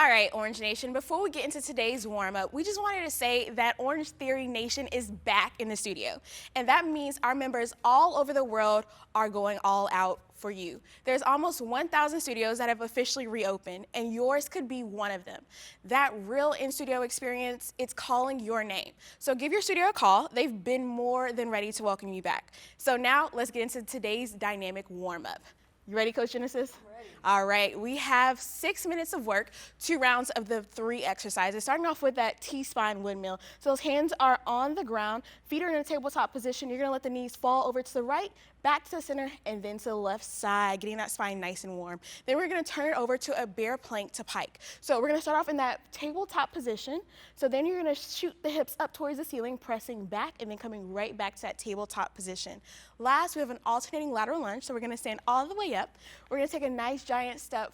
All right, Orange Nation, before we get into today's warm-up, we just wanted to say that Orangetheory Nation is back in the studio. And that means our members all over the world are going all out for you. There's almost 1,000 studios that have officially reopened, and yours could be one of them. That real in-studio experience, it's calling your name. So give your studio a call. They've been more than ready to welcome you back. So now let's get into today's dynamic warm-up. You ready, Coach Genesis? Ready. All right, we have 6 minutes of work, 2 rounds of the 3 exercises, starting off with that T-spine windmill. So those hands are on the ground, feet are in a tabletop position. You're gonna let the knees fall over to the right, back to the center, and then to the left side, getting that spine nice and warm. Then we're gonna turn it over to a bear plank to pike. So we're gonna start off in that tabletop position. So then you're gonna shoot the hips up towards the ceiling, pressing back, and then coming right back to that tabletop position. Last, we have an alternating lateral lunge. So we're gonna stand all the way up. We're gonna take a nice giant step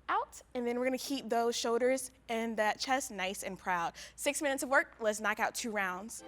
out, and then we're gonna keep those shoulders and that chest nice and proud. 6 minutes of work, let's knock out 2 rounds.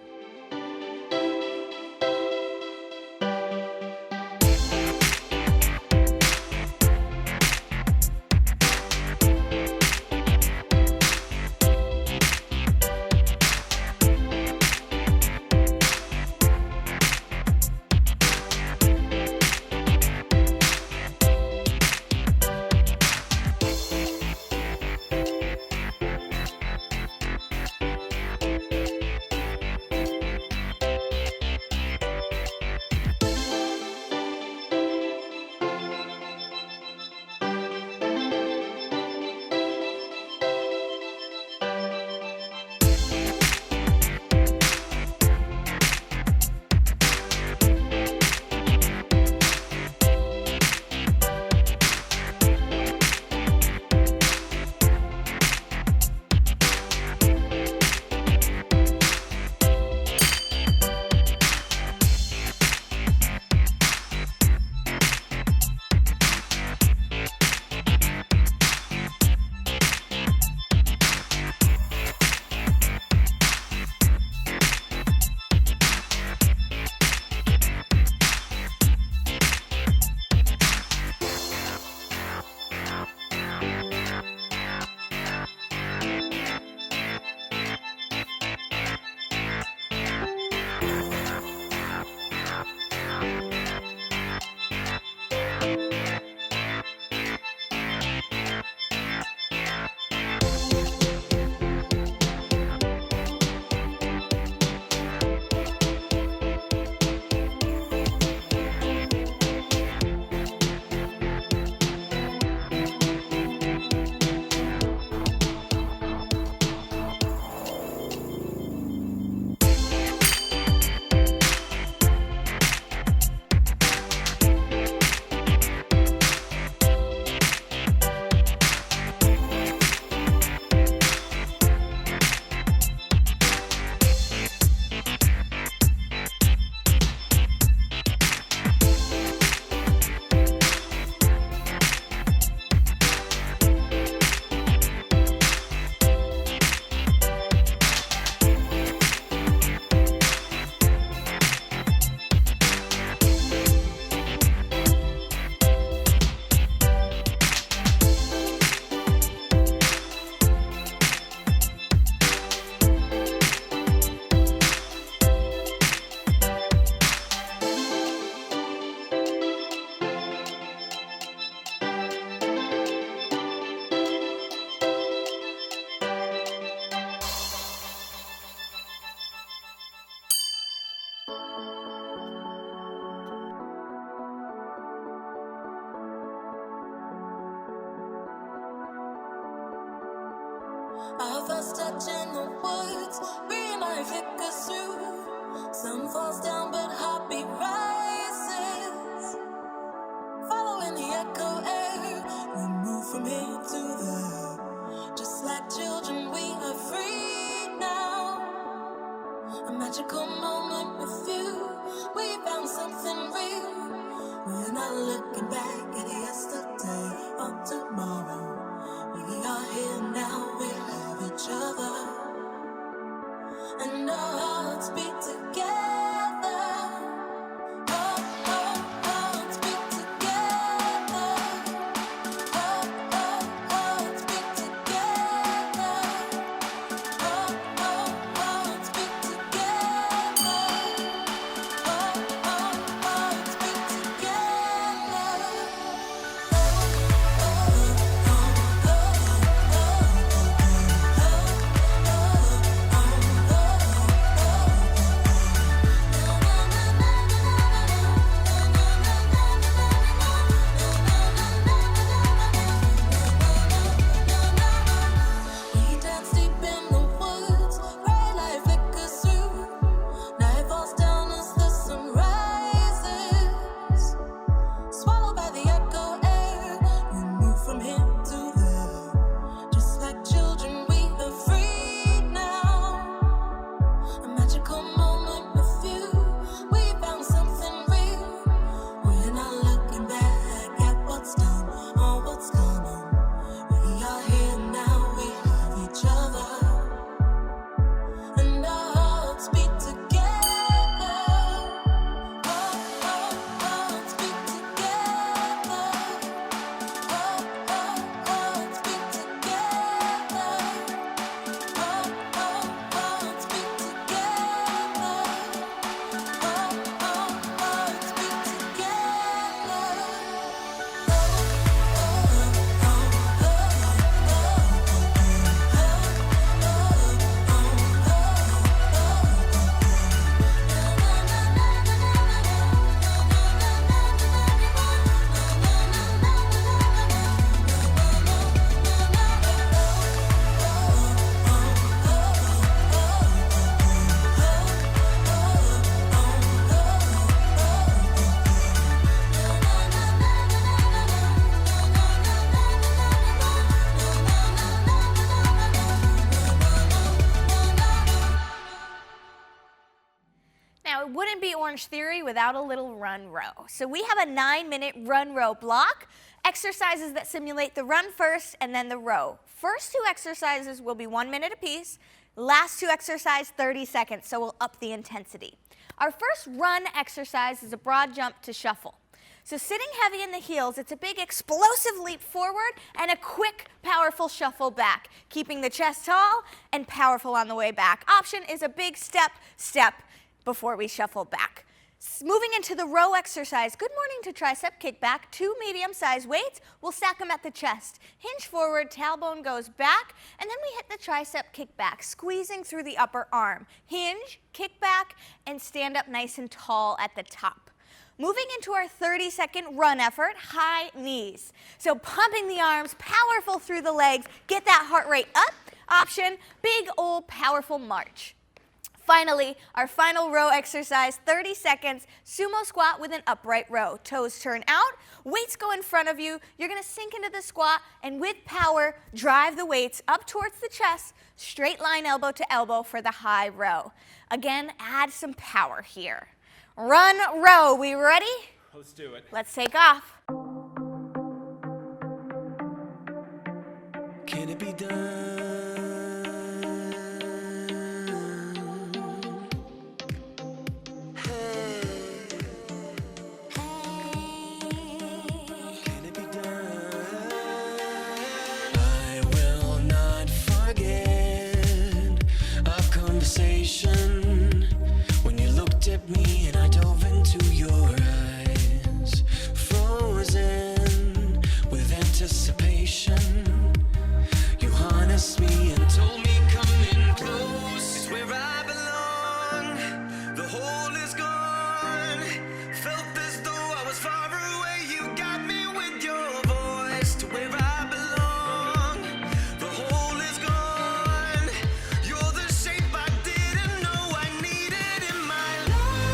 Our first touch in the woods, green light flickers through. Sun falls down, but heartbeat rises. Following the echo air, we move from here to there. Just like children, we are free now. A magical moment with you. We found something real. We're not looking back at yesterday or tomorrow. We are here now, we have each other, and our hearts beat together. Hearts beat together. Hearts beat together. wouldn't be Orangetheory without a little run row. So we have a 9-minute run row block, exercises that simulate the run first and then the row. First 2 exercises will be 1 minute apiece. Last 2 exercises, 30 seconds, so we'll up the intensity. Our first run exercise is a broad jump to shuffle. So sitting heavy in the heels, it's a big explosive leap forward and a quick, powerful shuffle back, keeping the chest tall and powerful on the way back. Option is a big step before we shuffle back. Moving into the row exercise, good morning to tricep kickback, 2 medium-sized weights, we'll stack them at the chest. Hinge forward, tailbone goes back, and then we hit the tricep kickback, squeezing through the upper arm. Hinge, kick back, and stand up nice and tall at the top. Moving into our 30-second run effort, high knees. So pumping the arms, powerful through the legs, get that heart rate up. Option, big old powerful march. Finally, our final row exercise, 30 seconds, sumo squat with an upright row. Toes turn out, weights go in front of you. You're going to sink into the squat and with power, drive the weights up towards the chest, straight line elbow to elbow for the high row. Again, add some power here. Run, row, we ready? Let's do it. Let's take off. Can it be done? Hey, can it be done? I will not forget our conversation when you looked at me and I dove into your eyes, frozen with anticipation. You harnessed me and told me come in close. It's where I belong. The hole is gone. Felt as though I was far away. You got me with your voice to where I belong. The hole is gone. You're the shape I didn't know I needed in my life.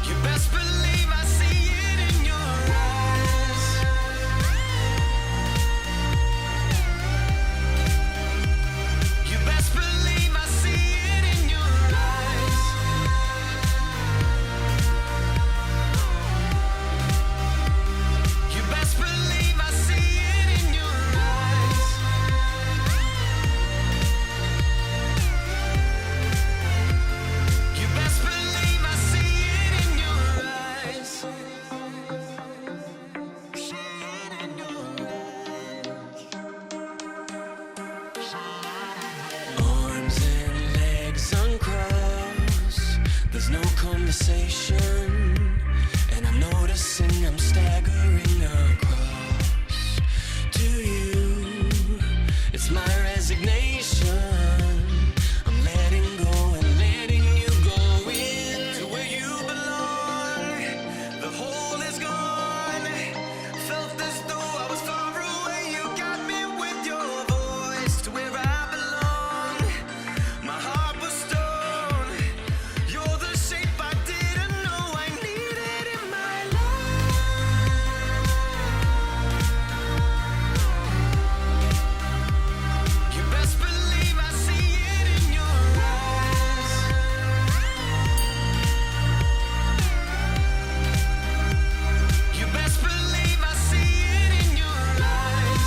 You best believe I see it in your eyes. You best believe I see it in your eyes. You best believe I see it in your eyes. You best believe I see it in your eyes. See it in your eyes. Arms and legs uncrossed. There's no conversation, and I'm noticing I'm staggering across to you. It's my resignation. I'm letting go and letting you go in to where you belong. The hole is gone. Felt as though I was far away. You got me with your voice to where I belong. My heart was stone. You're the shape I didn't know I needed in my life. You best believe I see it in your eyes. You best believe I see it in your eyes.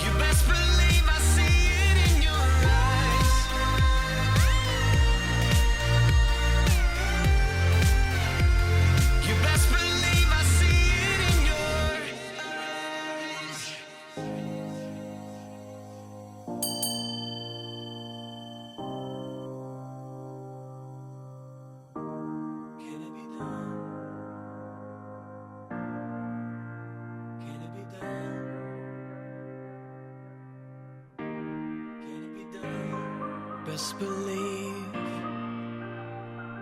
You best believe I see it in your eyes. You best believe I see it in your eyes. Can it be done? Can it be done? Can it be done? Best believe.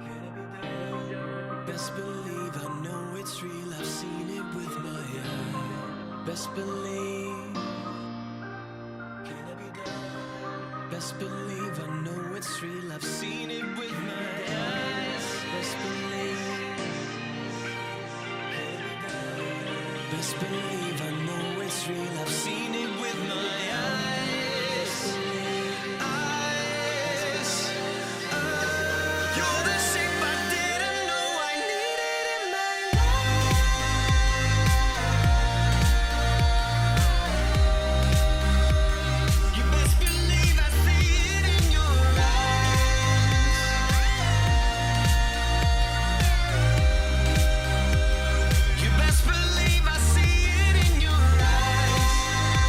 Can it be done? Best believe I know it's real. I've seen it with my eyes. Best believe. Can it be done? Best believe I know it's real. I've seen it with my eyes. Best believe. Can it be done? best believe I know it's real. I've seen it with my eyes. You're the shape I didn't know I needed in my life. You best believe I see it in your eyes. You best believe I see it in your eyes.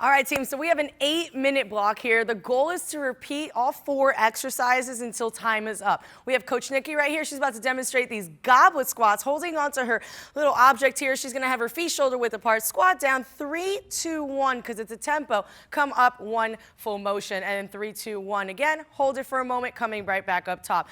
All right, team, so we have an 8-minute block here. The goal is to repeat all 4 exercises until time is up. We have Coach Nikki right here. She's about to demonstrate these goblet squats, holding onto her little object here. She's gonna have her feet shoulder width apart, squat down, 3, 2, 1, because it's a tempo. Come up 1 full motion, and then 3, 2, 1 again. Hold it for a moment, coming right back up top.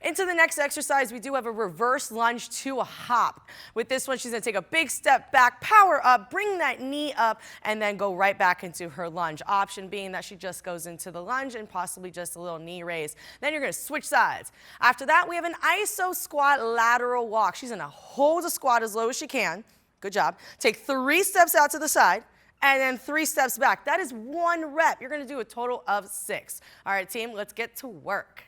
Into the next exercise, we do have a reverse lunge to a hop. With this one, she's gonna take a big step back, power up, bring that knee up, and then go right back into her lunge. Option being that she just goes into the lunge and possibly just a little knee raise. Then you're gonna switch sides. After that, we have an iso squat lateral walk. She's gonna hold the squat as low as she can. Good job. Take 3 steps out to the side, and then 3 steps back. That is 1 rep. You're gonna do a total of 6. All right, team, let's get to work.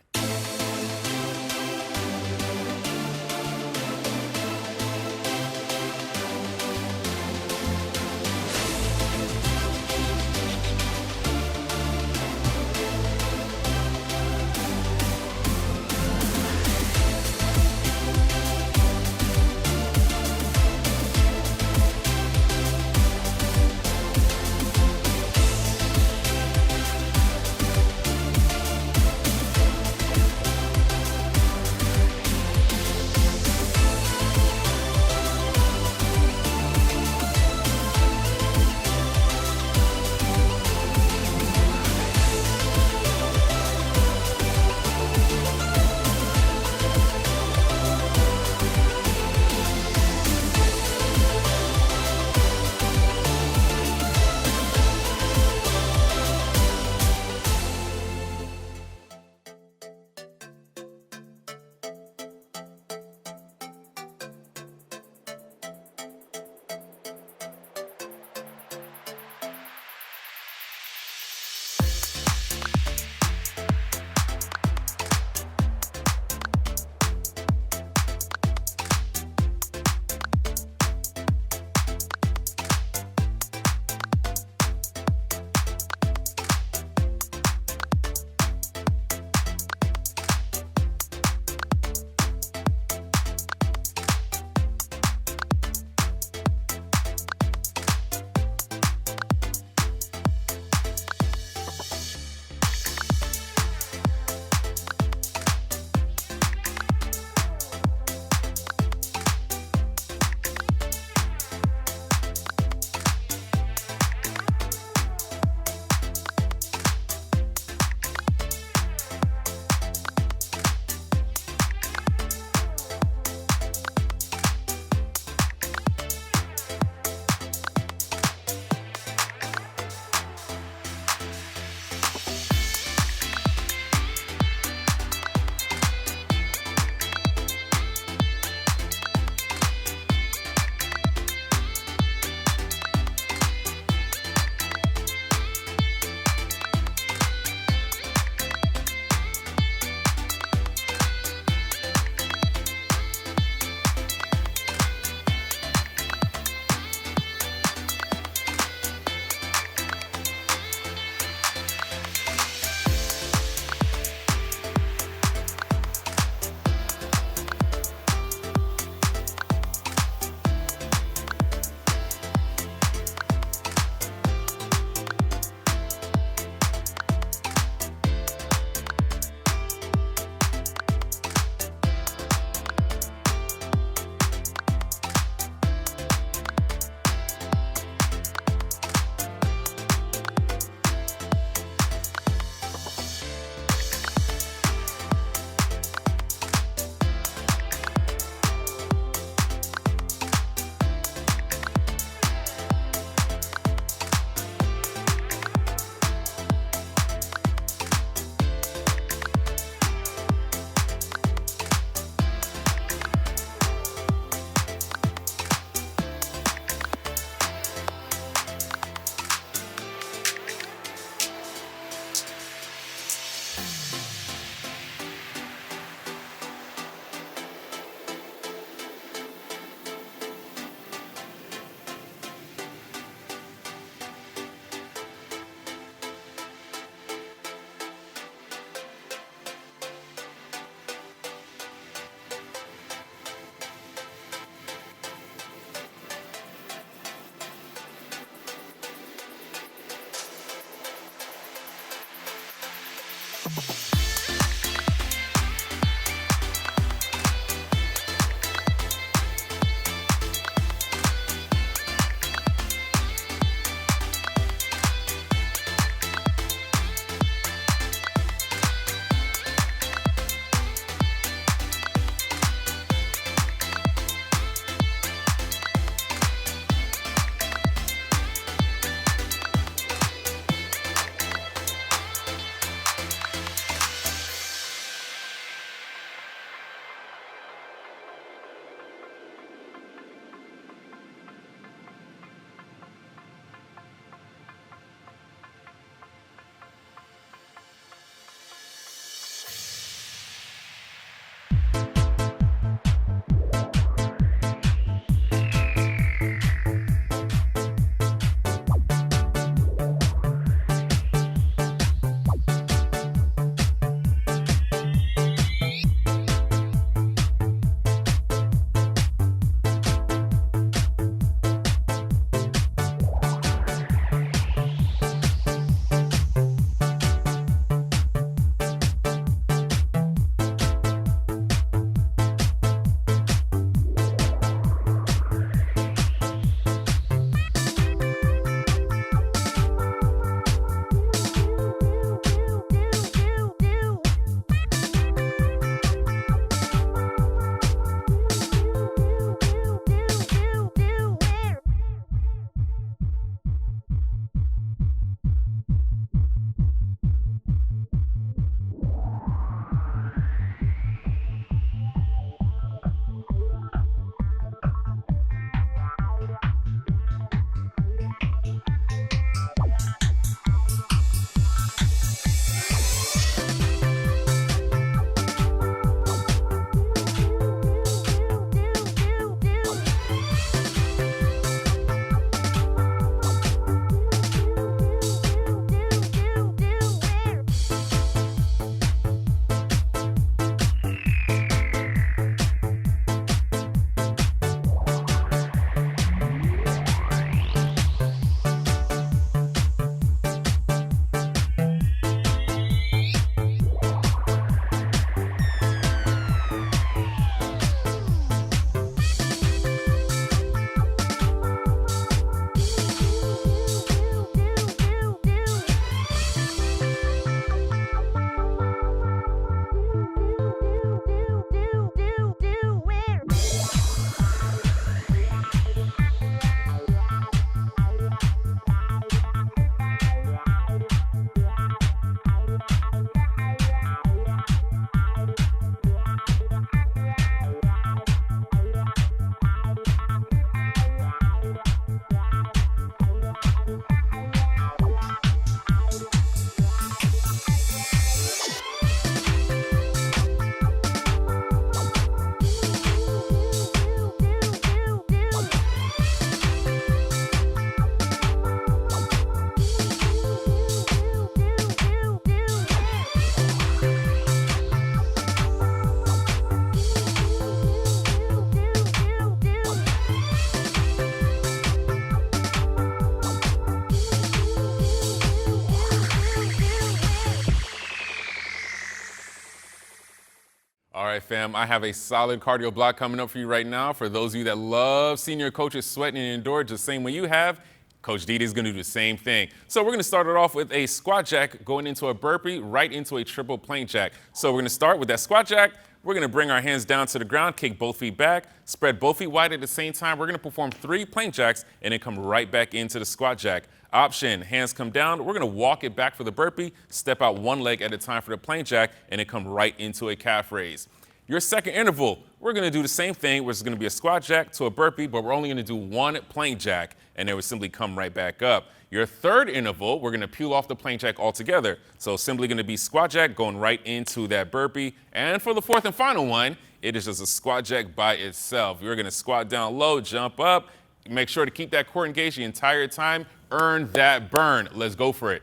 right, fam, I have a solid cardio block coming up for you right now. For those of you that love seeing your coaches sweating and endure just the same way you have, Coach Didi is going to do the same thing. So we're going to start it off with a squat jack going into a burpee right into a triple plank jack. So we're going to start with that squat jack. We're going to bring our hands down to the ground, kick both feet back, spread both feet wide at the same time. We're going to perform 3 plank jacks and then come right back into the squat jack. Option, hands come down. We're going to walk it back for the burpee, step out one leg at a time for the plank jack, and then come right into a calf raise. Your second interval, we're going to do the same thing, which is going to be a squat jack to a burpee, but we're only going to do 1 plank jack, and then we'll simply come right back up. Your third interval, we're going to peel off the plank jack altogether. So simply going to be squat jack going right into that burpee. And for the fourth and final one, it is just a squat jack by itself. You're going to squat down low, jump up, make sure to keep that core engaged the entire time. Earn that burn. Let's go for it.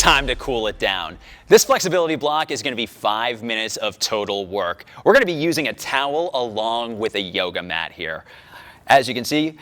time to cool it down. This flexibility block is going to be 5 minutes of total work. We're going to be using a towel along with a yoga mat here. As you can see,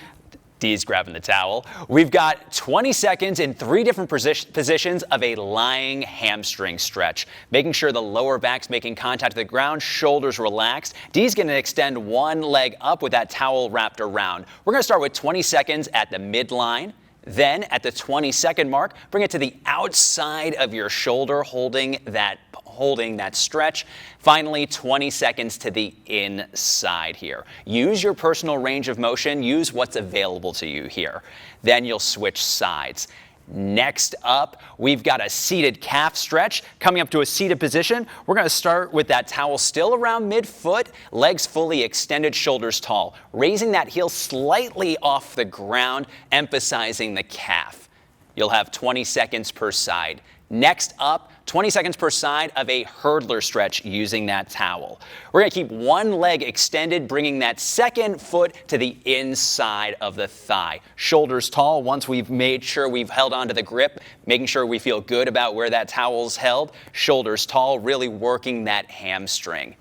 Dee's grabbing the towel. We've got 20 seconds in 3 different positions of a lying hamstring stretch, making sure the lower back's making contact with the ground, shoulders relaxed. Dee's going to extend one leg up with that towel wrapped around. We're going to start with 20 seconds at the midline. Then at the 20-second mark, bring it to the outside of your shoulder, holding that stretch. Finally, 20 seconds to the inside here. Use your personal range of motion. Use what's available to you here. Then you'll switch sides. Next up, we've got a seated calf stretch. Coming up to a seated position, we're going to start with that towel still around midfoot, legs fully extended, shoulders tall, raising that heel slightly off the ground, emphasizing the calf. You'll have 20 seconds per side. Next up, 20 seconds per side of a hurdler stretch using that towel. We're going to keep one leg extended, bringing that second foot to the inside of the thigh. Shoulders tall. Once we've made sure we've held onto the grip, making sure we feel good about where that towel's held. Shoulders tall, really working that hamstring.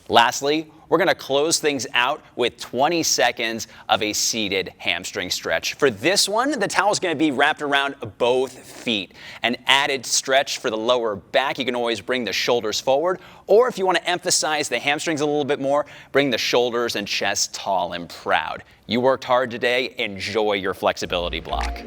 Lastly, we're going to close things out with 20 seconds of a seated hamstring stretch. For this one, the towel is going to be wrapped around both feet. An added stretch for the lower back. You can always bring the shoulders forward, or if you want to emphasize the hamstrings a little bit more, bring the shoulders and chest tall and proud. You worked hard today. Enjoy your flexibility block.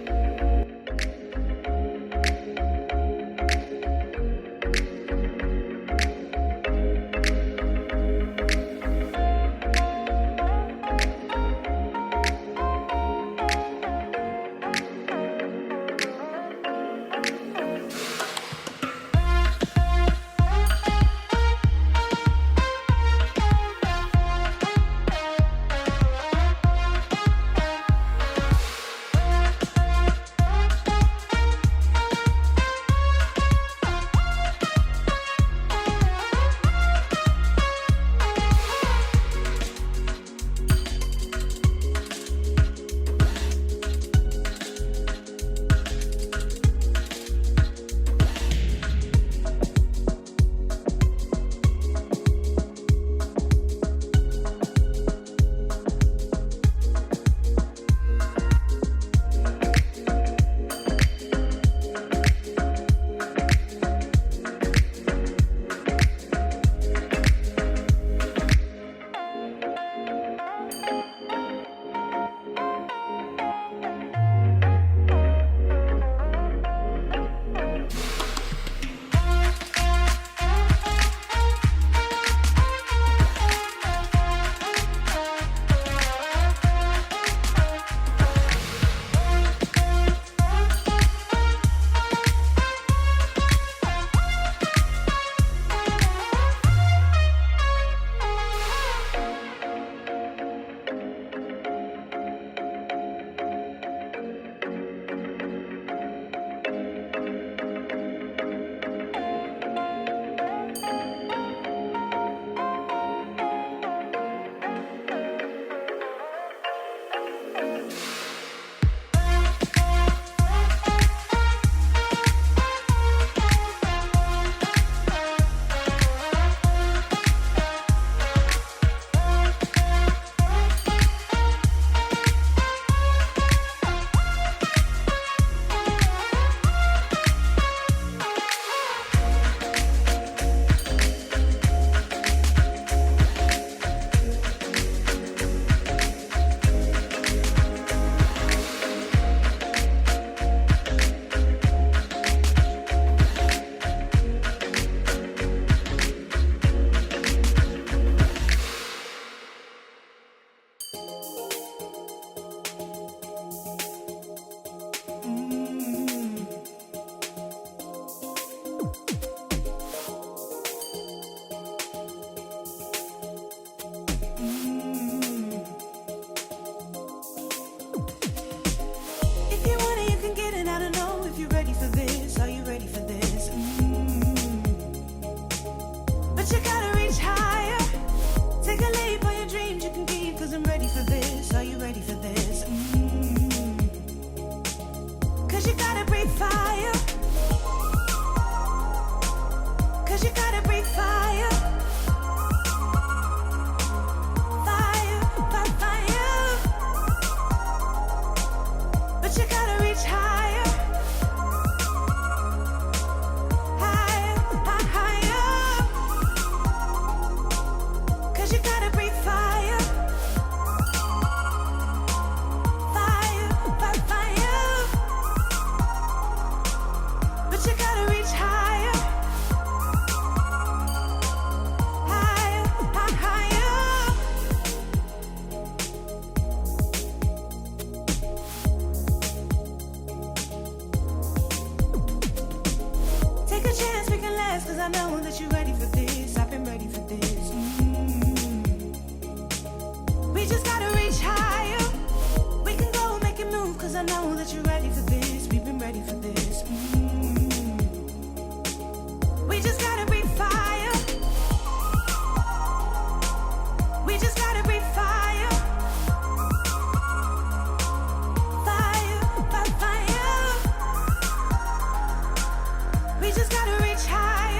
just gotta reach higher.